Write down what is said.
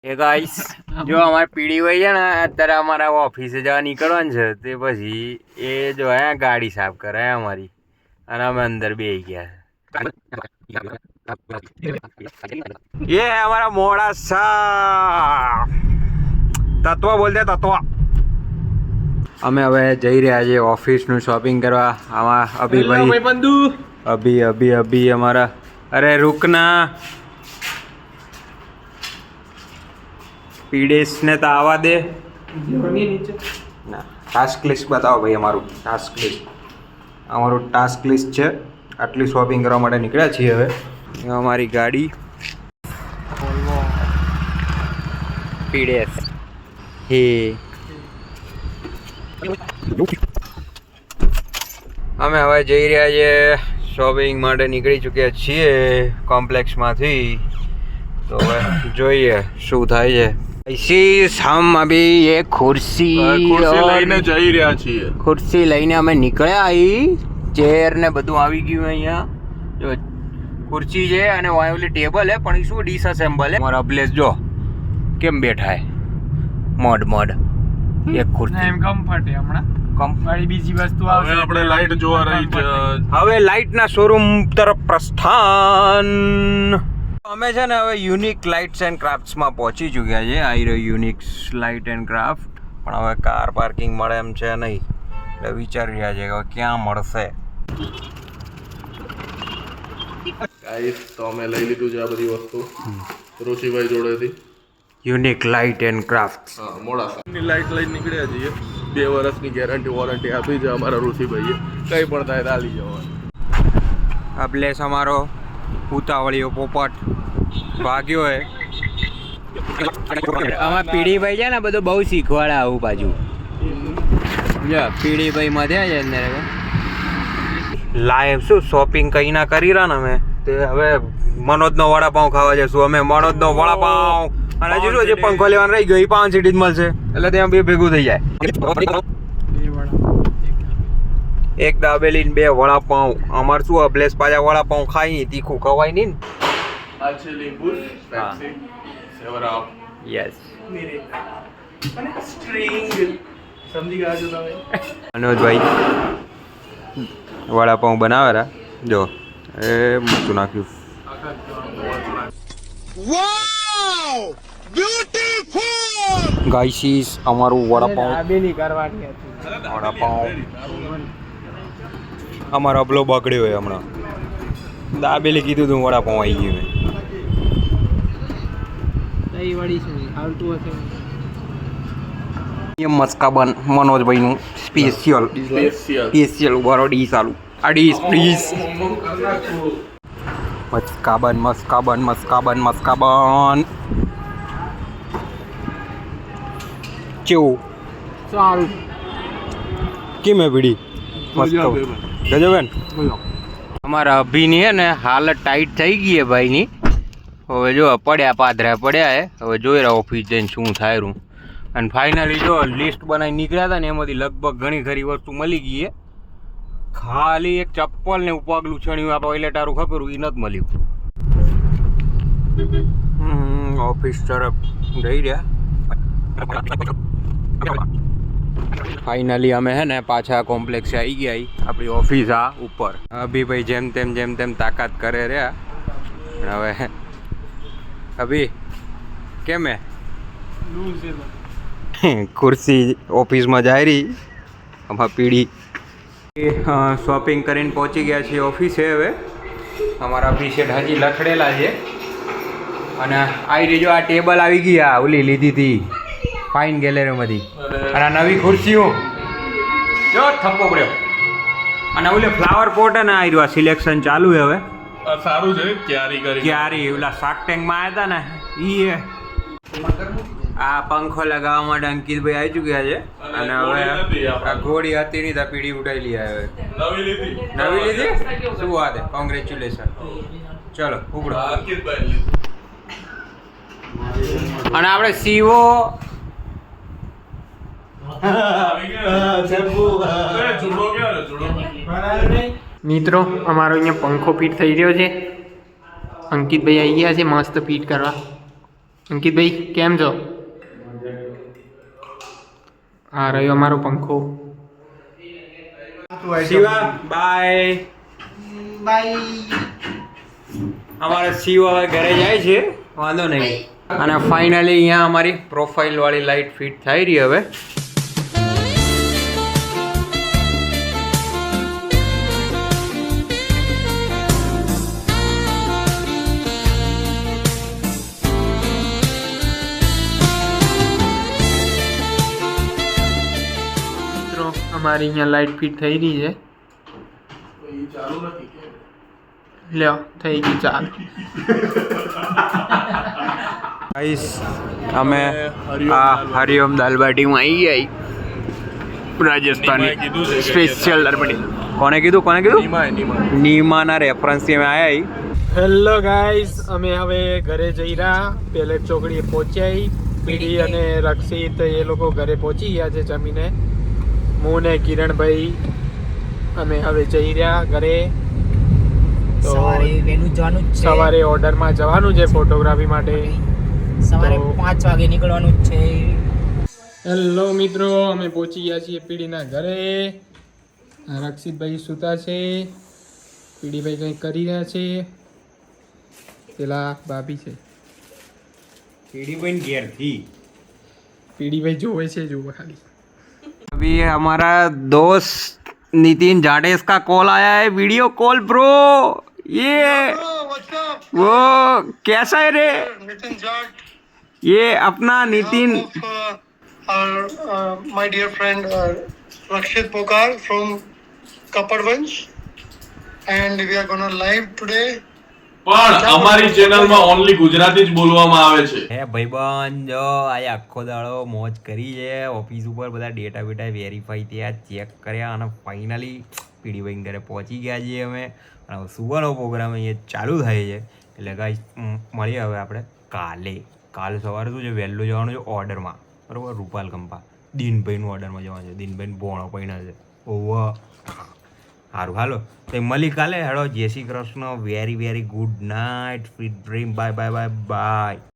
એ guys જો અમારે પીડી ભાઈ છે ને અત્યારે અમારા ઓફિસે જવા નીકળવાનું છે તે પછી એ જો હે ગાડી સાફ કરે અમારી અને અમે અંદર બેસી ગયા ये हमारा मोड़ा सा तत्व बोलते तत्व અમે હવે જઈ રહ્યા છીએ ઓફિસનું શોપિંગ કરવા આમાં અભી ભાઈ બંધુ અભી અમારા અરે रुकना पीडेस ने तो आवा दे ना टास्क लिस्ट बताओ भाई અમારું ટાસ્ક લિસ્ટ છે આટલી શોપિંગ કરવા માટે નીકળ્યા છીએ હવે અમારી ગાડી પીડેસ હે અમે હવે જઈ રહ્યા છીએ શોપિંગ માટે નીકળી ચૂક્યા છીએ કોમ્પ્લેક્સમાંથી તો હવે જોઈએ શું થાય છે हम अभी ये खुर्सी લઈને જઈ રહ્યા છીએ ખુરશી લઈને અમે નીકળ્યા અહીં ચેર ને બધું આવી ગયું અહીંયા જો ખુરશી છે અને વાયલી ટેબલ હે પણ શું ડિસએસેમ્બલ હે મારા અભલેશ જો કેમ બેઠા હે મોડ એક ખુરશી એમ કમ્ફર્ટ હે હમણાં કમ્ફર્ટ બીજી વસ્તુ હવે આપણે લાઈટ જોવા રહી છે હવે લાઇટના શોરૂમ તરફ પ્રસ્થાન અમે છે ને હવે યુનિક લાઇટ્સ એન્ડ ક્રાફ્ટ્સમાં પહોંચી ચૂક્યા છે આવી રહ્યો યુનિક લાઇટ એન્ડ ક્રાફ્ટ પણ હવે કાર પાર્કિંગ મળે એમ છે નહીં એટલે વિચારી રહ્યા છે કે ક્યાં મળશે ગાઈસ તો અમે લઈ લીધું છે આ બધી વસ્તુ ઋષિભાઈ જોડેથી યુનિક લાઇટ એન્ડ ક્રાફ્ટ હા મોડાસાની લાઈટ લઈને નીકળ્યા છીએ 2 વર્ષની ગેરંટી વોરંટી આપી છે અમારા ઋષિભાઈએ કંઈ પણ થાય ચાલી જવાનું આ પ્લેસ અમારો ઉતાવળીઓ પોપટ ભાગ્યો હે આમાં પીડીભાઈ છે ને બધું બહુ શીખવાડે આવું બાજુ પીડીભાઈ મધ્યા છે અંદર લાઈવ શું શોપિંગ કઈ ના કરી રહ્યા ને અમે તે હવે મનોજનો વડાપાઉં ખાવા જઈશું અમે મનોજનો વડાપાઉં અને હજુ શું જે પંખો લેવાનો રહી ગયો એ 5 સીટી જ મળશે એટલે ત્યાં બે ભેગું થઈ જાય એક દાબેલી ને 2 વડાપાઉં અમાર શું અભલેશ પાછા વડાપાઉં ખાઈ તીખું ખવાય નહીં આ છે લીંબુ પેપ્સી સેવરા યસ અને સ્ટ્રિંગ સમજી ગયા છો તમે મનોજભાઈ વડાપાઉં બનાવેલા જો એ મૂકું નાખ્યું Wow! Beautiful! ગાઈસીસ અમારું વડાપાઉં દાબેલી કરવાની હતી વડાપાઉં અમારો અબલો બગડ્યો હોય હમણાં દાબેલી કીધું તું વડાપાઉં આવી ગયું દહીં વડી શું આવતું હશે એ મસ્કાબન મનોજભાઈનું સ્પેશિયલ ઉભારો ડીશ આલુ આ ડીશ મસ્કાબન કેવું સારું કેમ હે પીડી ગજબન અમારા અભિની હે ને હાલત ટાઈટ થઈ ગઈ હે ભાઈની હવે જો પડ્યા પાદરા પડ્યા હે હવે જોઈ રહ્યા ઓફિસ જઈને શું થાય રૂ અને ફાઇનલી જો લિસ્ટ બનાવી નીકળ્યા હતા ને એમાંથી લગભગ ઘણી ખરી વસ્તુ મળી ગઈ હે ખાલી એક ચપ્પલ ને પગલું છણ્યું આ ટોયલેટ આરું ખપેરું એ નથી મળ્યું ઓફિસ તરફ જઈ રહ્યા ફાઇનલી અમે હે ને પાછા કોમ્પ્લેક્સ આવી ગયા આપણી ઓફિસ આ ઉપર અભી ભાઈ જેમ તેમ તાકાત કરે રહ્યા હવે અભી કેમ હે ખુરશી ઓફિસમાં જાય રહી આમાં પીડી શોપિંગ કરીને પહોંચી ગયા છીએ ઓફિસે હવે અમારા અભિષેક હજી લથડેલા છે અને આવી રીજો આ ટેબલ આવી ગઈ આ ઓલી લીધી હતી ફાઇન ગેલેરીમાંથી અને આ નવી ખુરશીઓ જો થપ્પો પડ્યો અને ઓલે ફ્લાવર પોટ ને આવી રહ્યું સિલેક્શન ચાલુ છે હવે સારું છે ક્યારી ઓલા શાર્ક ટેન્કમાં આવ્યા હતા ને આ પંખો લગાવવા માટે અંકિતભાઈ આવી ચૂક્યા છે અને હવે આ ઘોડી હતી નહીં તો પીડી ઉઠાઈ લઈ આવ્યો નવી લીધી શું વાત છે કોંગ્રેચ્યુલેશન ચલો ઉપડો અને આપણે સીવો મિત્રો અમારો અહીંયા પંખો ફિટ થઈ રહ્યો છે અંકિતભાઈ આવી ગયા છે મસ્ત ફિટ કરવા અંકિતભાઈ કેમ છો? આ રહ્યો અમારો પંખો. Shiva bye bye. અમારા શિવ હવે ઘરે જાય છે, વાંધો નહીં. અને ફાઇનલી અહીંયા અમારી પ્રોફાઇલ વાળી લાઇટ ફિટ થઈ રહી હવે. મિત્રો અમારી અહીંયા લાઇટ ફિટ થઈ રહી છે. એ ચાલુ નથી કે લ્યો થઈ ગઈ ચાલુ. ગાઈસ અમે હરિઓમ આ દાલ બાટી. હરિઓમ દાલ બાટીમાં આવી ગઈ. નિમાએ રાજસ્થાની કીધું છે કે સ્પેશિયલ દાલ બાટી. કોને કીધું નિમા નીમાના રેફરન્સથી અમે આવ્યા. હેલો ગાઈઝ, અમે હવે ઘરે જઈ રહ્યા. પેલેટ ચોકડીએ પહોંચ્યા. પીડી અને રક્ષિત એ લોકો ઘરે પહોંચી ગયા છે જમીને. હું ને કિરણભાઈ અમે હવે જઈ રહ્યા ઘરે. તો સવારે વહેલું જવાનું જ છે. સવારે ઓર્ડરમાં જવાનું છે ફોટોગ્રાફી માટે. સવારે તો 5 વાગે નીકળવાનું જ છે. હેલો મિત્રો, અમે પહોંચી ગયા છીએ પીડીના ઘરે. રક્ષિતભાઈ સૂતા છે, પીડીભાઈ કંઈક કરી રહ્યા છે, પેલા ભાભી છે. પીડીભાઈ જોવે છે, જોવે ખાલી. अभी हमारा दोस्त नितिन जाडेज का कॉल आया है, वीडियो कॉल ब्रो. ये वो कैसा है रे? Nitin Jat, ये अपना Nitin my dear friend Rakshit Pokar from Kapadvansh, and we are gonna live today. પણ અમારી ચેનલમાં ઓનલી ગુજરાતી જ બોલવામાં આવે છે. હે ભાઈબંધ, જો આજે આખો દાડો મોજ કરી છે. ઓફિસ ઉપર બધા ડેટા બેટા વેરીફાઈ થયા, ચેક કર્યા અને ફાઇનલી પીડીભાઈ ઘરે પહોંચી ગયા છીએ અમે. અને સુવાનો પ્રોગ્રામ અહીંયા ચાલુ થાય છે. એટલે ગાઈસ મળીએ હવે આપણે કાલે સવારે શું છે, વહેલું જવાનું છે ઓર્ડરમાં, બરાબર. રૂપાલ કંપા દિનભાઈનું ઓર્ડરમાં જવાનું છે. દિનભાઈ ભોણો પૈણા છે. ઓવ સારું, હાલો તો મળી કાલે. હેડો, જય Shri Krishna. Very very good night, sweet dream. Bye bye bye bye.